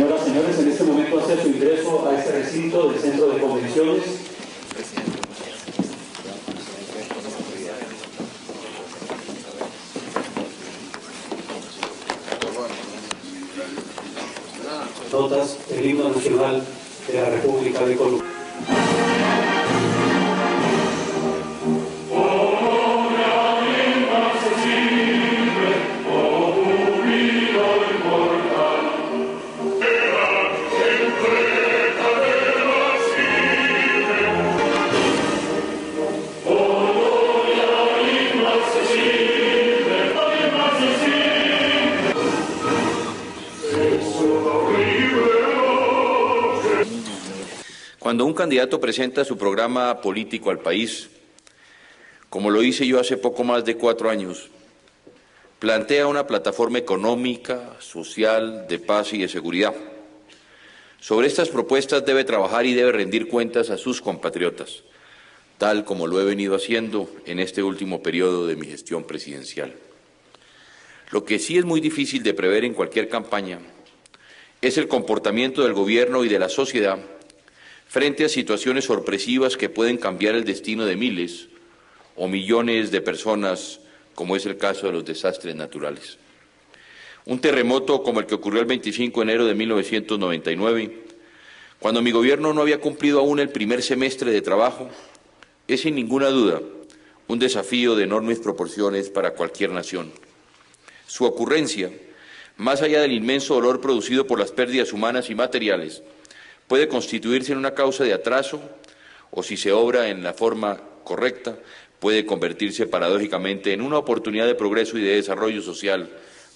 Señoras y señores, en este momento hace su ingreso a este recinto del Centro de Convenciones notas del himno nacional de la República de Colombia. Cuando un candidato presenta su programa político al país, como lo hice yo hace poco más de 4 años, plantea una plataforma económica, social, de paz y de seguridad. Sobre estas propuestas debe trabajar y debe rendir cuentas a sus compatriotas, tal como lo he venido haciendo en este último periodo de mi gestión presidencial. Lo que sí es muy difícil de prever en cualquier campaña es el comportamiento del gobierno y de la sociedad frente a situaciones sorpresivas que pueden cambiar el destino de miles o millones de personas, como es el caso de los desastres naturales. Un terremoto como el que ocurrió el 25 de enero de 1999, cuando mi gobierno no había cumplido aún el primer semestre de trabajo, es sin ninguna duda un desafío de enormes proporciones para cualquier nación. Su ocurrencia, más allá del inmenso dolor producido por las pérdidas humanas y materiales, puede constituirse en una causa de atraso o, si se obra en la forma correcta, puede convertirse paradójicamente en una oportunidad de progreso y de desarrollo social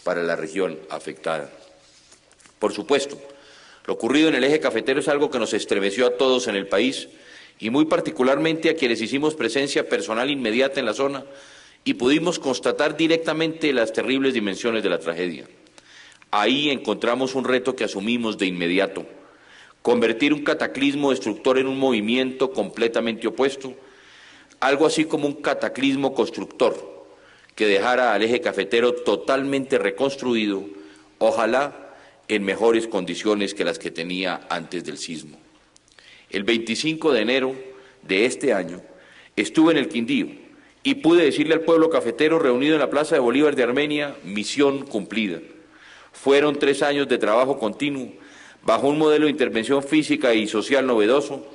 para la región afectada. Por supuesto, lo ocurrido en el eje cafetero es algo que nos estremeció a todos en el país y muy particularmente a quienes hicimos presencia personal inmediata en la zona y pudimos constatar directamente las terribles dimensiones de la tragedia. Ahí encontramos un reto que asumimos de inmediato: convertir un cataclismo destructor en un movimiento completamente opuesto, algo así como un cataclismo constructor que dejara al eje cafetero totalmente reconstruido, ojalá en mejores condiciones que las que tenía antes del sismo. El 25 de enero de este año estuve en el Quindío y pude decirle al pueblo cafetero reunido en la Plaza de Bolívar de Armenia: misión cumplida. Fueron 3 años de trabajo continuo, bajo un modelo de intervención física y social novedoso,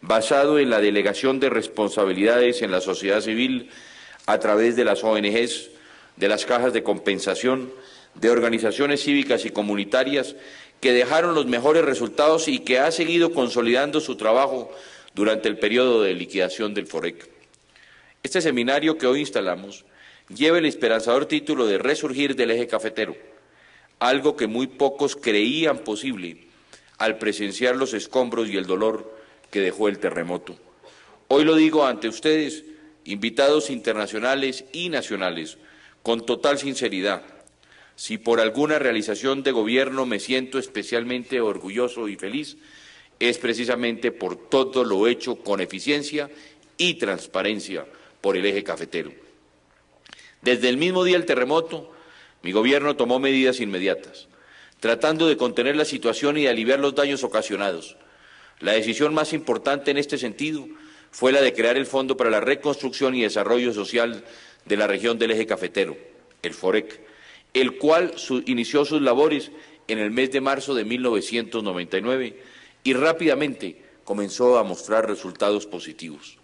basado en la delegación de responsabilidades en la sociedad civil a través de las ONGs, de las cajas de compensación, de organizaciones cívicas y comunitarias que dejaron los mejores resultados y que ha seguido consolidando su trabajo durante el periodo de liquidación del FOREC. Este seminario que hoy instalamos lleva el esperanzador título de Resurgir del eje cafetero, algo que muy pocos creían posible al presenciar los escombros y el dolor que dejó el terremoto. Hoy lo digo ante ustedes, invitados internacionales y nacionales, con total sinceridad: si por alguna realización de gobierno me siento especialmente orgulloso y feliz, es precisamente por todo lo hecho con eficiencia y transparencia por el eje cafetero. Desde el mismo día del terremoto, mi gobierno tomó medidas inmediatas, tratando de contener la situación y de aliviar los daños ocasionados. La decisión más importante en este sentido fue la de crear el Fondo para la Reconstrucción y Desarrollo Social de la región del eje cafetero, el FOREC, el cual inició sus labores en el mes de marzo de 1999 y rápidamente comenzó a mostrar resultados positivos.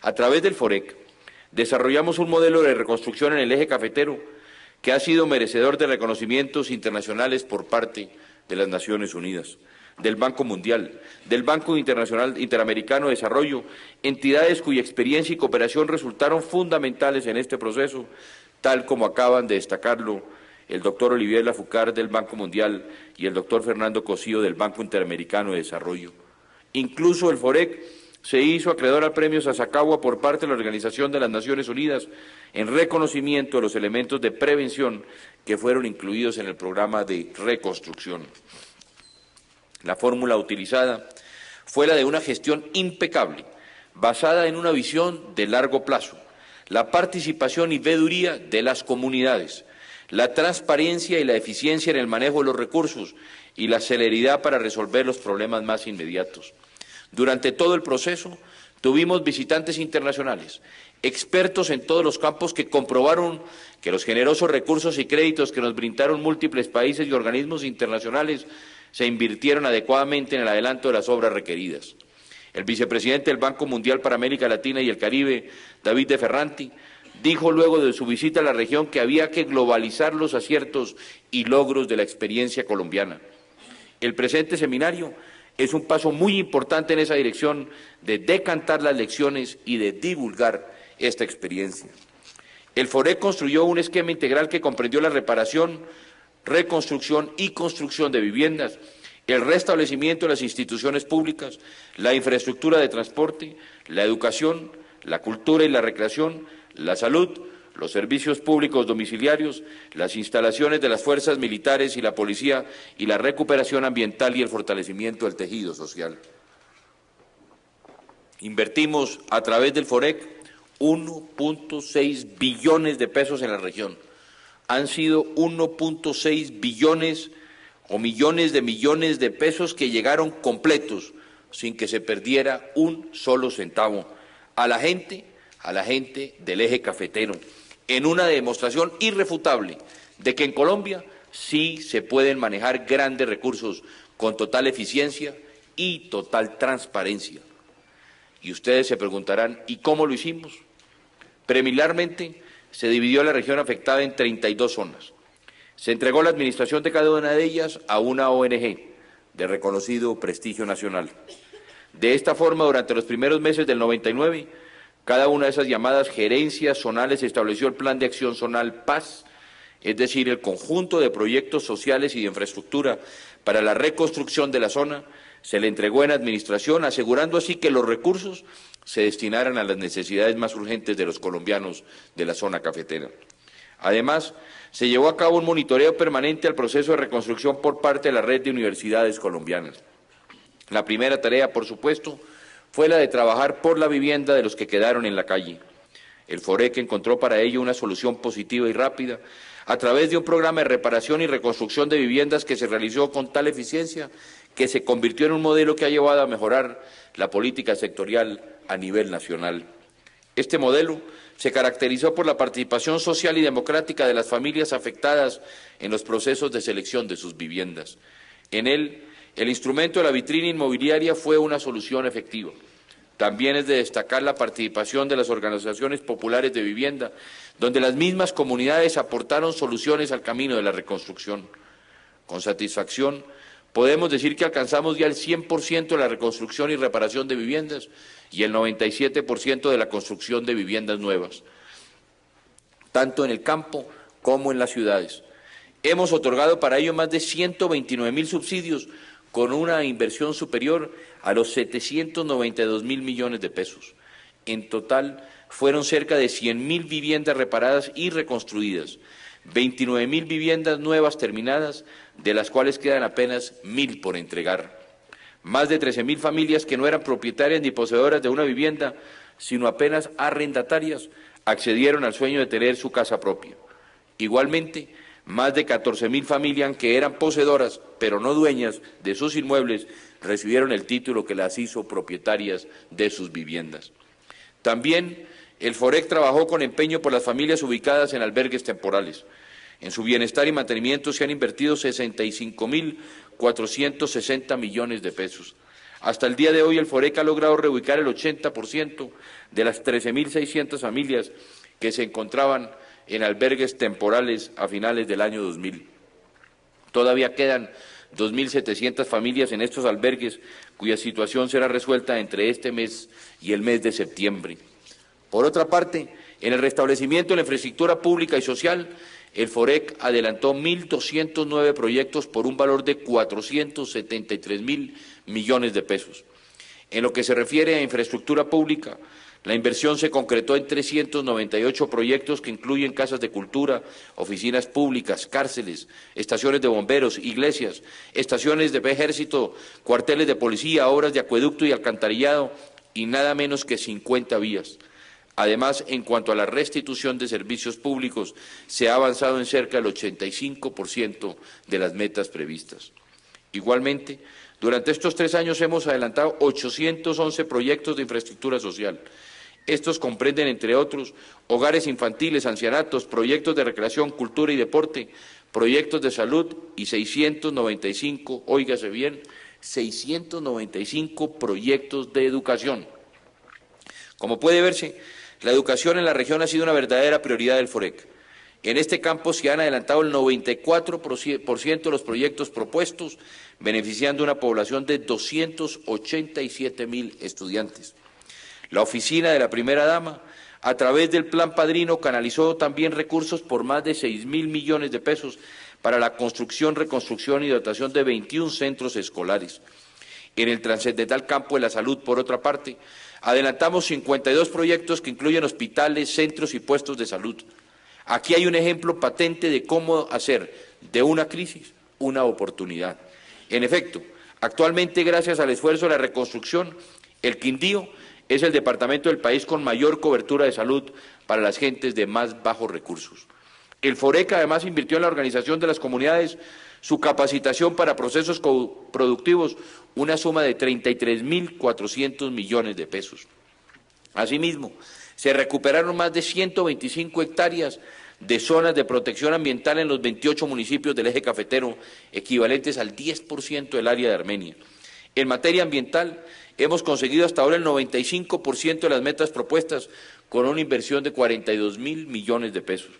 A través del FOREC desarrollamos un modelo de reconstrucción en el eje cafetero que ha sido merecedor de reconocimientos internacionales por parte de las Naciones Unidas, del Banco Mundial, del Banco Interamericano de Desarrollo, entidades cuya experiencia y cooperación resultaron fundamentales en este proceso, tal como acaban de destacarlo el doctor Olivier Lafourcade del Banco Mundial y el doctor Fernando Cosío del Banco Interamericano de Desarrollo. Incluso el FOREC se hizo acreedor al premio Sasakawa por parte de la Organización de las Naciones Unidas en reconocimiento de los elementos de prevención que fueron incluidos en el programa de reconstrucción. La fórmula utilizada fue la de una gestión impecable, basada en una visión de largo plazo, la participación y veeduría de las comunidades, la transparencia y la eficiencia en el manejo de los recursos y la celeridad para resolver los problemas más inmediatos. Durante todo el proceso tuvimos visitantes internacionales, expertos en todos los campos que comprobaron que los generosos recursos y créditos que nos brindaron múltiples países y organismos internacionales se invirtieron adecuadamente en el adelanto de las obras requeridas. El vicepresidente del Banco Mundial para América Latina y el Caribe, David de Ferranti, dijo luego de su visita a la región que había que globalizar los aciertos y logros de la experiencia colombiana. El presente seminario es un paso muy importante en esa dirección de decantar las lecciones y de divulgar esta experiencia. El FOREC construyó un esquema integral que comprendió la reparación, reconstrucción y construcción de viviendas, el restablecimiento de las instituciones públicas, la infraestructura de transporte, la educación, la cultura y la recreación, la salud, los servicios públicos domiciliarios, las instalaciones de las fuerzas militares y la policía y la recuperación ambiental y el fortalecimiento del tejido social. Invertimos a través del FOREC 1.6 billones de pesos en la región. Han sido 1.6 billones o millones de pesos que llegaron completos, sin que se perdiera un solo centavo, a la gente del eje cafetero, en una demostración irrefutable de que en Colombia sí se pueden manejar grandes recursos con total eficiencia y total transparencia. Y ustedes se preguntarán, ¿y cómo lo hicimos? Preliminarmente se dividió la región afectada en 32 zonas. Se entregó la administración de cada una de ellas a una ONG de reconocido prestigio nacional. De esta forma, durante los primeros meses del 99, cada una de esas llamadas gerencias zonales estableció el Plan de Acción Zonal Paz, es decir, el conjunto de proyectos sociales y de infraestructura para la reconstrucción de la zona. Se le entregó en administración, asegurando así que los recursos se destinaran a las necesidades más urgentes de los colombianos de la zona cafetera. Además, se llevó a cabo un monitoreo permanente al proceso de reconstrucción por parte de la red de universidades colombianas. La primera tarea, por supuesto, fue la de trabajar por la vivienda de los que quedaron en la calle. El FOREC encontró para ello una solución positiva y rápida a través de un programa de reparación y reconstrucción de viviendas que se realizó con tal eficiencia que se convirtió en un modelo que ha llevado a mejorar la política sectorial a nivel nacional. Este modelo se caracterizó por la participación social y democrática de las familias afectadas en los procesos de selección de sus viviendas. En él, el instrumento de la vitrina inmobiliaria fue una solución efectiva. También es de destacar la participación de las organizaciones populares de vivienda, donde las mismas comunidades aportaron soluciones al camino de la reconstrucción. Con satisfacción, podemos decir que alcanzamos ya el 100% de la reconstrucción y reparación de viviendas y el 97% de la construcción de viviendas nuevas, tanto en el campo como en las ciudades. Hemos otorgado para ello más de 129.000 subsidios con una inversión superior a los 792.000 millones de pesos. En total, fueron cerca de 100.000 viviendas reparadas y reconstruidas, 29.000 viviendas nuevas terminadas, de las cuales quedan apenas 1.000 por entregar. Más de 13.000 familias que no eran propietarias ni poseedoras de una vivienda, sino apenas arrendatarias, accedieron al sueño de tener su casa propia. Igualmente, más de 14.000 familias que eran poseedoras, pero no dueñas de sus inmuebles, recibieron el título que las hizo propietarias de sus viviendas. También el FOREC trabajó con empeño por las familias ubicadas en albergues temporales. En su bienestar y mantenimiento se han invertido 65.460 millones de pesos. Hasta el día de hoy el FOREC ha logrado reubicar el 80% de las 13.600 familias que se encontraban en albergues temporales a finales del año 2000. Todavía quedan 2.700 familias en estos albergues cuya situación será resuelta entre este mes y el mes de septiembre. Por otra parte, en el restablecimiento de la infraestructura pública y social, el FOREC adelantó 1.209 proyectos por un valor de 473.000 millones de pesos. En lo que se refiere a infraestructura pública, la inversión se concretó en 398 proyectos que incluyen casas de cultura, oficinas públicas, cárceles, estaciones de bomberos, iglesias, estaciones de ejército, cuarteles de policía, obras de acueducto y alcantarillado y nada menos que 50 vías. Además, en cuanto a la restitución de servicios públicos, se ha avanzado en cerca del 85% de las metas previstas. Igualmente, durante estos 3 años hemos adelantado 811 proyectos de infraestructura social. Estos comprenden, entre otros, hogares infantiles, ancianatos, proyectos de recreación, cultura y deporte, proyectos de salud y 695, óigase bien, 695 proyectos de educación. Como puede verse, la educación en la región ha sido una verdadera prioridad del FOREC. En este campo se han adelantado el 94% de los proyectos propuestos, beneficiando a una población de 287.000 estudiantes. La oficina de la primera dama, a través del Plan Padrino, canalizó también recursos por más de 6.000 millones de pesos para la construcción, reconstrucción y dotación de 21 centros escolares. En el trascendental campo de la salud, por otra parte, adelantamos 52 proyectos que incluyen hospitales, centros y puestos de salud. Aquí hay un ejemplo patente de cómo hacer de una crisis una oportunidad. En efecto, actualmente, gracias al esfuerzo de la reconstrucción, el Quindío es el departamento del país con mayor cobertura de salud para las gentes de más bajos recursos. El FOREC además invirtió en la organización de las comunidades, su capacitación para procesos productivos, una suma de 33.400 millones de pesos. Asimismo, se recuperaron más de 125 hectáreas de zonas de protección ambiental en los 28 municipios del eje cafetero, equivalentes al 10% del área de Armenia. En materia ambiental, hemos conseguido hasta ahora el 95% de las metas propuestas, con una inversión de 42.000 millones de pesos.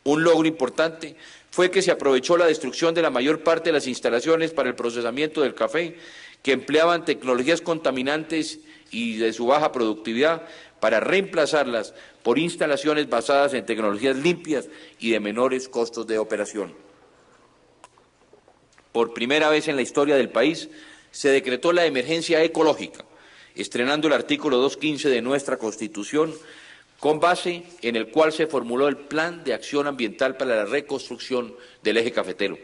Un logro importante fue que se aprovechó la destrucción de la mayor parte de las instalaciones para el procesamiento del café, que empleaban tecnologías contaminantes y de su baja productividad, para reemplazarlas por instalaciones basadas en tecnologías limpias y de menores costos de operación. Por primera vez en la historia del país, se decretó la emergencia ecológica, estrenando el artículo 215 de nuestra Constitución, con base en el cual se formuló el Plan de Acción Ambiental para la reconstrucción del eje cafetero.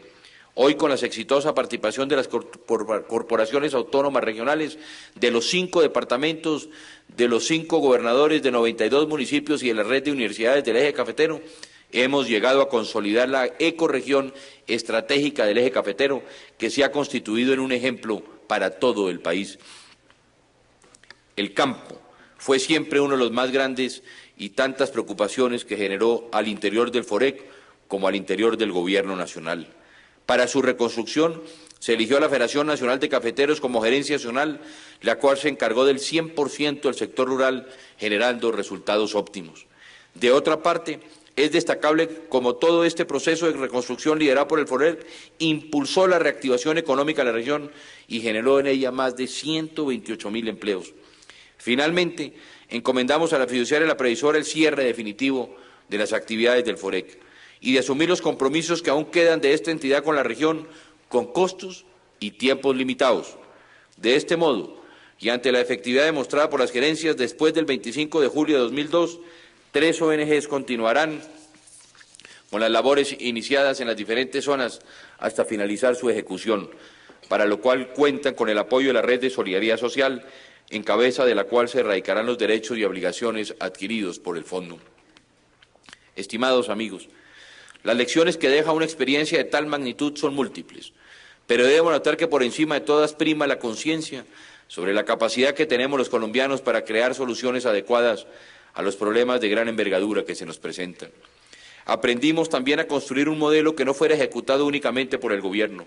Hoy, con la exitosa participación de las corporaciones autónomas regionales, de los 5 departamentos, de los 5 gobernadores, de 92 municipios y de la red de universidades del eje cafetero, hemos llegado a consolidar la ecorregión estratégica del eje cafetero, que se ha constituido en un ejemplo para todo el país. El campo fue siempre uno de los más grandes y tantas preocupaciones que generó al interior del FOREC como al interior del Gobierno nacional. Para su reconstrucción se eligió a la Federación Nacional de Cafeteros como gerencia nacional, la cual se encargó del 100% del sector rural, generando resultados óptimos. De otra parte, es destacable como todo este proceso de reconstrucción liderado por el FOREC impulsó la reactivación económica de la región y generó en ella más de 128.000 empleos. Finalmente, encomendamos a la fiduciaria y a la previsora el cierre definitivo de las actividades del FOREC y de asumir los compromisos que aún quedan de esta entidad con la región, con costos y tiempos limitados. De este modo, y ante la efectividad demostrada por las gerencias, después del 25 de julio de 2002, 3 ONGs continuarán con las labores iniciadas en las diferentes zonas hasta finalizar su ejecución, para lo cual cuentan con el apoyo de la Red de Solidaridad Social, en cabeza de la cual se erradicarán los derechos y obligaciones adquiridos por el Fondo. Estimados amigos, las lecciones que deja una experiencia de tal magnitud son múltiples, pero debemos notar que por encima de todas prima la conciencia sobre la capacidad que tenemos los colombianos para crear soluciones adecuadas a los problemas de gran envergadura que se nos presentan. Aprendimos también a construir un modelo que no fuera ejecutado únicamente por el Gobierno,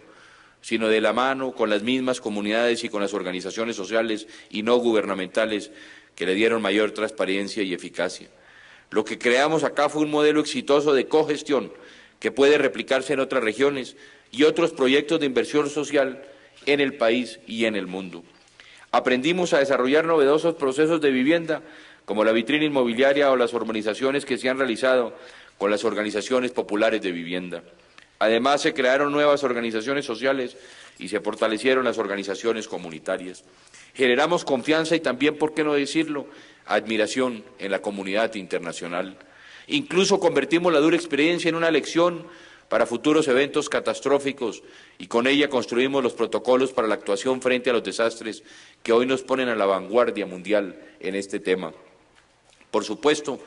sino de la mano con las mismas comunidades y con las organizaciones sociales y no gubernamentales que le dieron mayor transparencia y eficacia. Lo que creamos acá fue un modelo exitoso de cogestión que puede replicarse en otras regiones y otros proyectos de inversión social en el país y en el mundo. Aprendimos a desarrollar novedosos procesos de vivienda, como la vitrina inmobiliaria o las urbanizaciones que se han realizado con las organizaciones populares de vivienda. Además, se crearon nuevas organizaciones sociales y se fortalecieron las organizaciones comunitarias. Generamos confianza y también, por qué no decirlo, admiración en la comunidad internacional. Incluso convertimos la dura experiencia en una lección para futuros eventos catastróficos y con ella construimos los protocolos para la actuación frente a los desastres que hoy nos ponen a la vanguardia mundial en este tema. Por supuesto,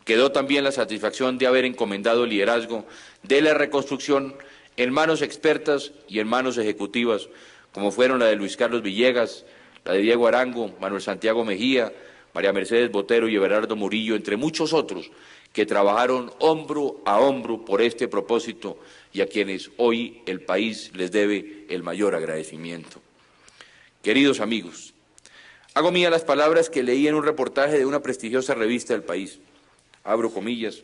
quedó también la satisfacción de haber encomendado el liderazgo de la reconstrucción en manos expertas y en manos ejecutivas, como fueron la de Luis Carlos Villegas, la de Diego Arango, Manuel Santiago Mejía, María Mercedes Botero y Everardo Murillo, entre muchos otros, que trabajaron hombro a hombro por este propósito y a quienes hoy el país les debe el mayor agradecimiento. Queridos amigos, hago mías las palabras que leí en un reportaje de una prestigiosa revista del país. Abro comillas.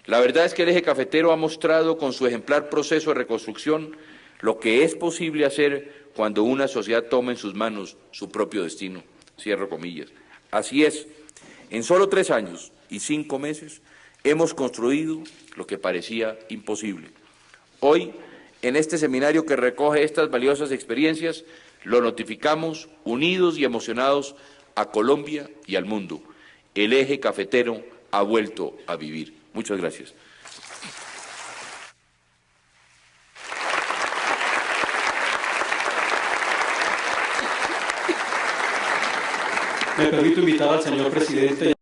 La verdad es que el Eje Cafetero ha mostrado con su ejemplar proceso de reconstrucción lo que es posible hacer cuando una sociedad toma en sus manos su propio destino. Cierro comillas. Así es, en solo 3 años y 5 meses hemos construido lo que parecía imposible. Hoy, en este seminario que recoge estas valiosas experiencias, lo notificamos unidos y emocionados a Colombia y al mundo. El Eje Cafetero ha vuelto a vivir. Muchas gracias. Me permito invitar al señor presidente